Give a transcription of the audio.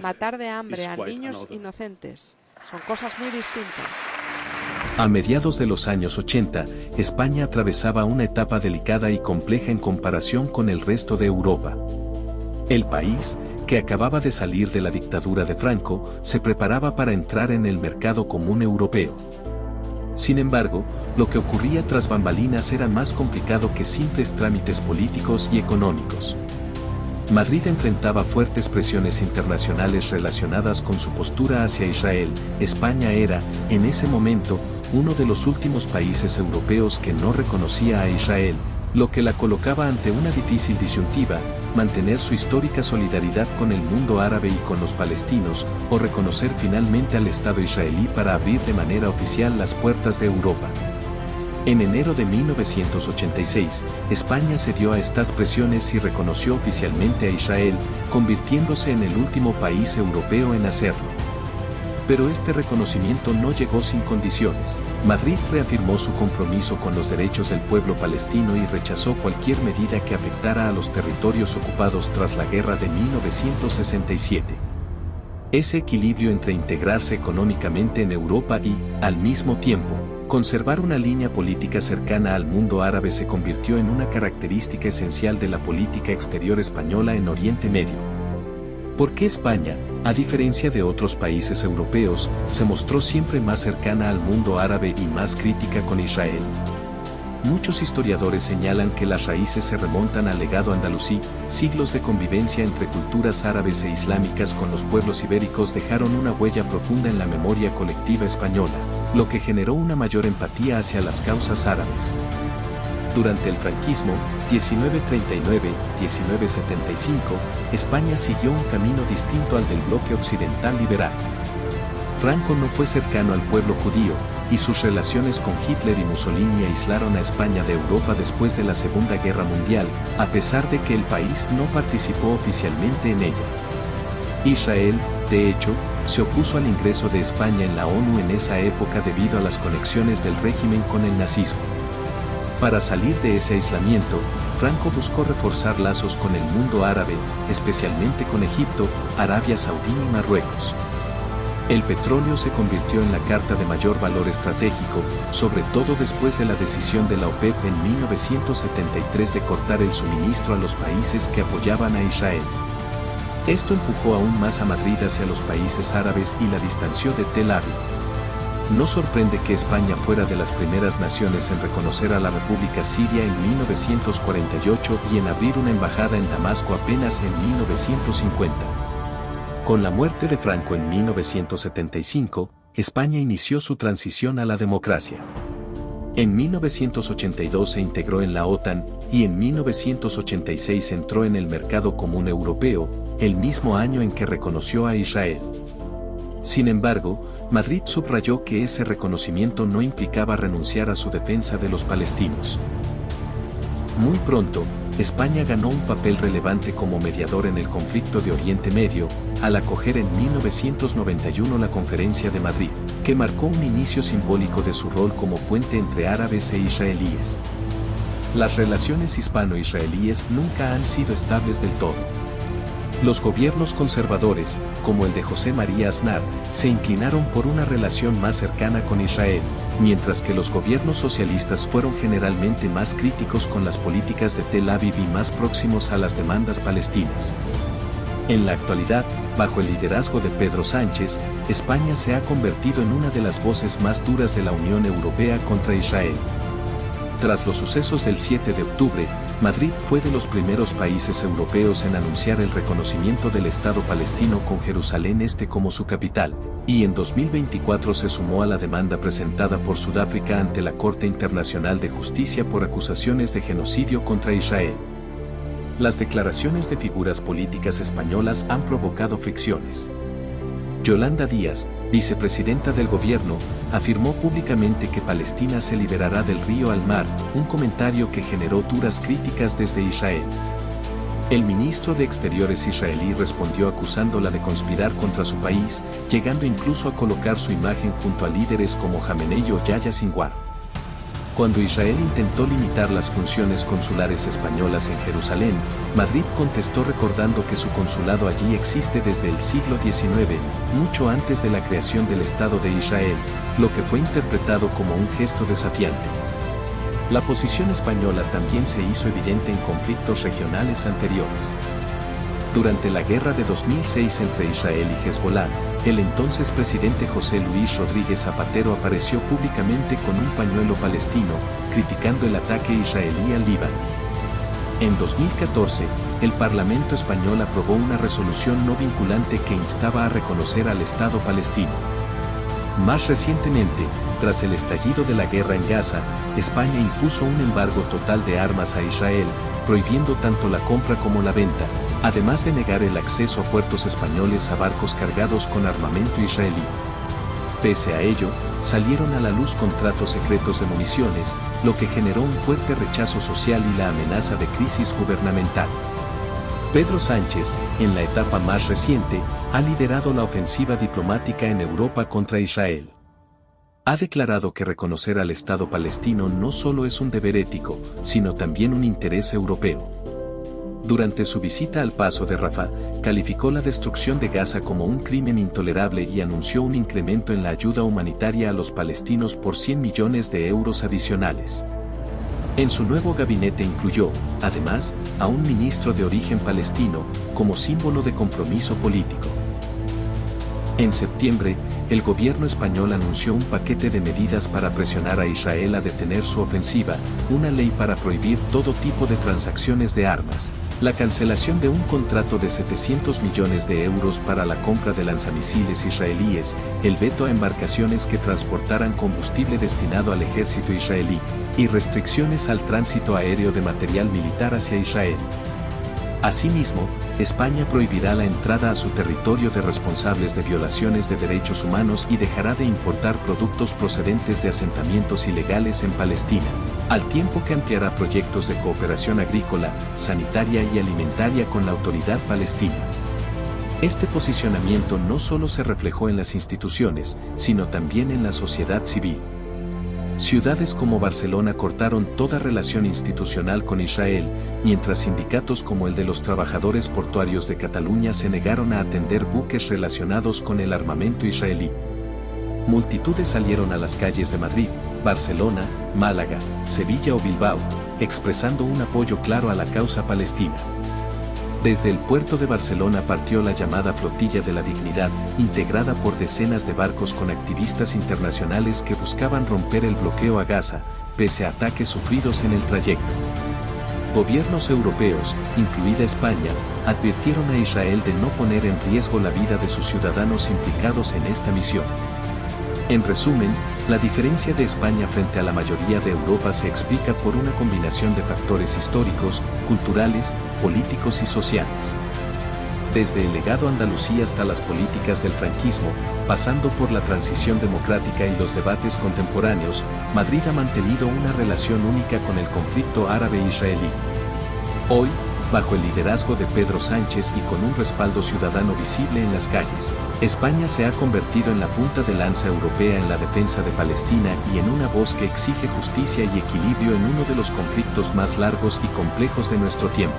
Matar de hambre a niños inocentes son cosas muy distintas. A mediados de los años 80, España atravesaba una etapa delicada y compleja en comparación con el resto de Europa. El país, que acababa de salir de la dictadura de Franco, se preparaba para entrar en el mercado común europeo. Sin embargo, lo que ocurría tras bambalinas era más complicado que simples trámites políticos y económicos. Madrid enfrentaba fuertes presiones internacionales relacionadas con su postura hacia Israel. España era, en ese momento, uno de los últimos países europeos que no reconocía a Israel, lo que la colocaba ante una difícil disyuntiva: mantener su histórica solidaridad con el mundo árabe y con los palestinos, o reconocer finalmente al Estado israelí para abrir de manera oficial las puertas de Europa. En enero de 1986, España cedió a estas presiones y reconoció oficialmente a Israel, convirtiéndose en el último país europeo en hacerlo. Pero este reconocimiento no llegó sin condiciones. Madrid reafirmó su compromiso con los derechos del pueblo palestino y rechazó cualquier medida que afectara a los territorios ocupados tras la guerra de 1967. Ese equilibrio entre integrarse económicamente en Europa y, al mismo tiempo, conservar una línea política cercana al mundo árabe se convirtió en una característica esencial de la política exterior española en Oriente Medio. ¿Por qué España, a diferencia de otros países europeos, se mostró siempre más cercana al mundo árabe y más crítica con Israel? Muchos historiadores señalan que las raíces se remontan al legado andalusí. Siglos de convivencia entre culturas árabes e islámicas con los pueblos ibéricos dejaron una huella profunda en la memoria colectiva española, lo que generó una mayor empatía hacia las causas árabes. Durante el franquismo, 1939-1975, España siguió un camino distinto al del bloque occidental liberal. Franco no fue cercano al pueblo judío, y sus relaciones con Hitler y Mussolini aislaron a España de Europa después de la Segunda Guerra Mundial, a pesar de que el país no participó oficialmente en ella. Israel, de hecho, se opuso al ingreso de España en la ONU en esa época debido a las conexiones del régimen con el nazismo. Para salir de ese aislamiento, Franco buscó reforzar lazos con el mundo árabe, especialmente con Egipto, Arabia Saudí y Marruecos. El petróleo se convirtió en la carta de mayor valor estratégico, sobre todo después de la decisión de la OPEP en 1973 de cortar el suministro a los países que apoyaban a Israel. Esto empujó aún más a Madrid hacia los países árabes y la distanció de Tel Aviv. No sorprende que España fuera de las primeras naciones en reconocer a la República Siria en 1948 y en abrir una embajada en Damasco apenas en 1950. Con la muerte de Franco en 1975, España inició su transición a la democracia. En 1982 se integró en la OTAN y en 1986 entró en el Mercado Común Europeo, el mismo año en que reconoció a Israel. Sin embargo, Madrid subrayó que ese reconocimiento no implicaba renunciar a su defensa de los palestinos. Muy pronto, España ganó un papel relevante como mediador en el conflicto de Oriente Medio, al acoger en 1991 la Conferencia de Madrid, que marcó un inicio simbólico de su rol como puente entre árabes e israelíes. Las relaciones hispano-israelíes nunca han sido estables del todo. Los gobiernos conservadores, como el de José María Aznar, se inclinaron por una relación más cercana con Israel, mientras que los gobiernos socialistas fueron generalmente más críticos con las políticas de Tel Aviv y más próximos a las demandas palestinas. En la actualidad, bajo el liderazgo de Pedro Sánchez, España se ha convertido en una de las voces más duras de la Unión Europea contra Israel. Tras los sucesos del 7 de octubre, Madrid fue de los primeros países europeos en anunciar el reconocimiento del Estado palestino con Jerusalén Este como su capital, y en 2024 se sumó a la demanda presentada por Sudáfrica ante la Corte Internacional de Justicia por acusaciones de genocidio contra Israel. Las declaraciones de figuras políticas españolas han provocado fricciones. Yolanda Díaz, vicepresidenta del gobierno, afirmó públicamente que Palestina se liberará del río al mar, un comentario que generó duras críticas desde Israel. El ministro de Exteriores israelí respondió acusándola de conspirar contra su país, llegando incluso a colocar su imagen junto a líderes como Jamenei o Yahya Sinwar. Cuando Israel intentó limitar las funciones consulares españolas en Jerusalén, Madrid contestó recordando que su consulado allí existe desde el siglo XIX, mucho antes de la creación del Estado de Israel, lo que fue interpretado como un gesto desafiante. La posición española también se hizo evidente en conflictos regionales anteriores. Durante la guerra de 2006 entre Israel y Hezbolá, el entonces presidente José Luis Rodríguez Zapatero apareció públicamente con un pañuelo palestino, criticando el ataque israelí al Líbano. En 2014, el Parlamento español aprobó una resolución no vinculante que instaba a reconocer al Estado palestino. Más recientemente, tras el estallido de la guerra en Gaza, España impuso un embargo total de armas a Israel, prohibiendo tanto la compra como la venta, además de negar el acceso a puertos españoles a barcos cargados con armamento israelí. Pese a ello, salieron a la luz contratos secretos de municiones, lo que generó un fuerte rechazo social y la amenaza de crisis gubernamental. Pedro Sánchez, en la etapa más reciente, ha liderado la ofensiva diplomática en Europa contra Israel. Ha declarado que reconocer al Estado palestino no solo es un deber ético, sino también un interés europeo. Durante su visita al Paso de Rafah, calificó la destrucción de Gaza como un crimen intolerable y anunció un incremento en la ayuda humanitaria a los palestinos por 100 millones de euros adicionales. En su nuevo gabinete incluyó, además, a un ministro de origen palestino, como símbolo de compromiso político. En septiembre, el gobierno español anunció un paquete de medidas para presionar a Israel a detener su ofensiva, una ley para prohibir todo tipo de transacciones de armas, la cancelación de un contrato de 700 millones de euros para la compra de lanzamisiles israelíes, el veto a embarcaciones que transportaran combustible destinado al ejército israelí, y restricciones al tránsito aéreo de material militar hacia Israel. Asimismo, España prohibirá la entrada a su territorio de responsables de violaciones de derechos humanos y dejará de importar productos procedentes de asentamientos ilegales en Palestina, al tiempo que ampliará proyectos de cooperación agrícola, sanitaria y alimentaria con la autoridad palestina. Este posicionamiento no solo se reflejó en las instituciones, sino también en la sociedad civil. Ciudades como Barcelona cortaron toda relación institucional con Israel, mientras sindicatos como el de los trabajadores portuarios de Cataluña se negaron a atender buques relacionados con el armamento israelí. Multitudes salieron a las calles de Madrid, Barcelona, Málaga, Sevilla o Bilbao, expresando un apoyo claro a la causa palestina. Desde el puerto de Barcelona partió la llamada Flotilla de la Dignidad, integrada por decenas de barcos con activistas internacionales que buscaban romper el bloqueo a Gaza, pese a ataques sufridos en el trayecto. Gobiernos europeos, incluida España, advirtieron a Israel de no poner en riesgo la vida de sus ciudadanos implicados en esta misión. En resumen, la diferencia de España frente a la mayoría de Europa se explica por una combinación de factores históricos, culturales, políticos y sociales. Desde el legado andalusí hasta las políticas del franquismo, pasando por la transición democrática y los debates contemporáneos, Madrid ha mantenido una relación única con el conflicto árabe-israelí. Hoy, bajo el liderazgo de Pedro Sánchez y con un respaldo ciudadano visible en las calles, España se ha convertido en la punta de lanza europea en la defensa de Palestina y en una voz que exige justicia y equilibrio en uno de los conflictos más largos y complejos de nuestro tiempo.